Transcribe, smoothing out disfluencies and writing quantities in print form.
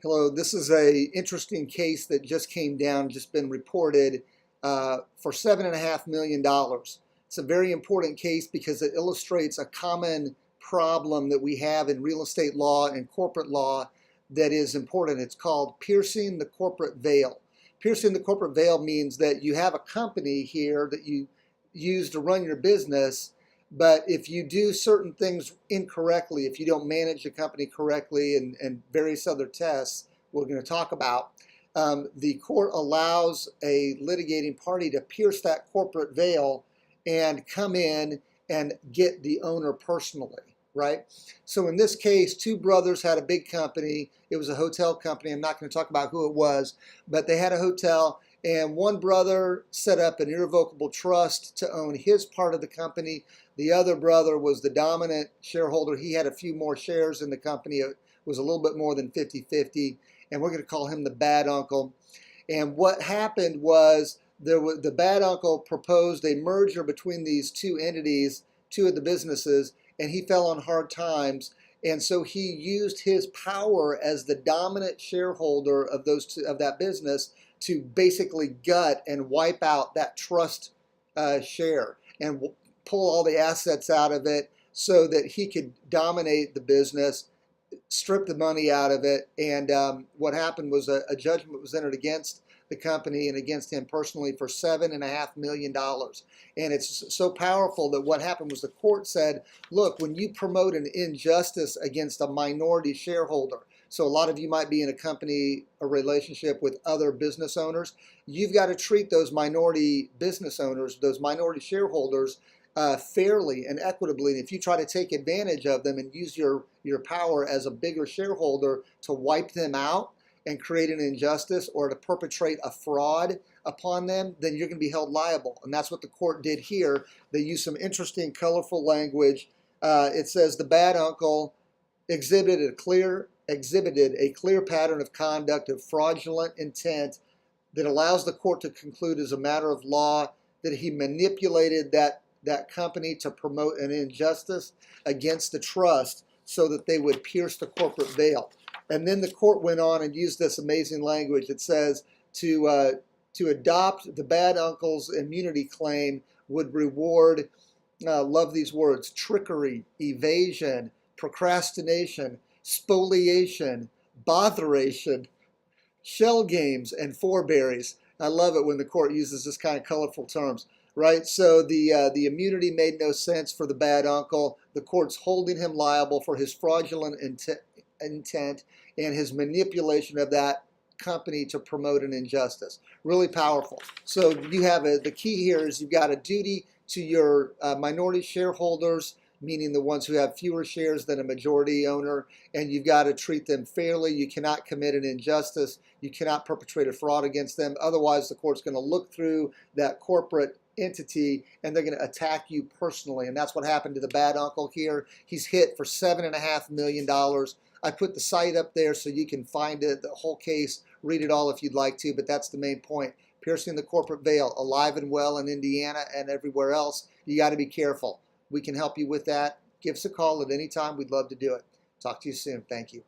Hello, this is a interesting case that just came down, just been reported for $7.5 million. It's a very important case because it illustrates a common problem that we have in real estate law and corporate law that is important. It's called piercing the corporate veil. Piercing the corporate veil means that you have a company here that you use to run your business, but if you do certain things incorrectly, if you don't manage the company correctly and various other tests we're going to talk about, the court allows a litigating party to pierce that corporate veil and come in and get the owner personally, right? So in this case, two brothers had a big company. It was a hotel company. I'm not going to talk about who it was, but they had a hotel, and one brother set up an irrevocable trust to own his part of the company. The other brother was the dominant shareholder. He had a few more shares in the company. It was a little bit more than 50-50, and we're going to call him the bad uncle. And what happened was the bad uncle proposed a merger between these two entities, two of the businesses, and he fell on hard times. And so he used his power as the dominant shareholder of that business to basically gut and wipe out that trust share and pull all the assets out of it so that he could dominate the business, strip the money out of it. And what happened was a judgment was entered against the company and against him personally for $7.5 million. And it's so powerful that what happened was the court said, look, when you promote an injustice against a minority shareholder, so a lot of you might be in a company, a relationship with other business owners, you've got to treat those minority business owners, those minority shareholders, fairly and equitably. And if you try to take advantage of them and use your power as a bigger shareholder to wipe them out and create an injustice or to perpetrate a fraud upon them, then you're going to be held liable. And that's what the court did here. They used some interesting, colorful language. It says the bad uncle exhibited a clear pattern of conduct of fraudulent intent that allows the court to conclude as a matter of law that he manipulated that company to promote an injustice against the trust so that they would pierce the corporate veil. And then the court went on and used this amazing language. It says to adopt the bad uncle's immunity claim would reward, love these words, trickery, evasion, procrastination, spoliation, botheration, shell games, and forebears. I love it when the court uses this kind of colorful terms, right? So the immunity made no sense for the bad uncle. The court's holding him liable for his fraudulent intent and his manipulation of that company to promote an injustice. Really powerful. So you have the key here is you've got a duty to your minority shareholders, meaning the ones who have fewer shares than a majority owner, and you've got to treat them fairly. You cannot commit an injustice. You cannot perpetrate a fraud against them. Otherwise, the court's going to look through that corporate entity and they're going to attack you personally. And that's what happened to the bad uncle here. He's hit for $7.5 million. I put the site up there so you can find it, the whole case, read it all if you'd like to, but that's the main point. Piercing the corporate veil, alive and well in Indiana and everywhere else. You got to be careful. We can help you with that. Give us a call at any time. We'd love to do it. Talk to you soon. Thank you.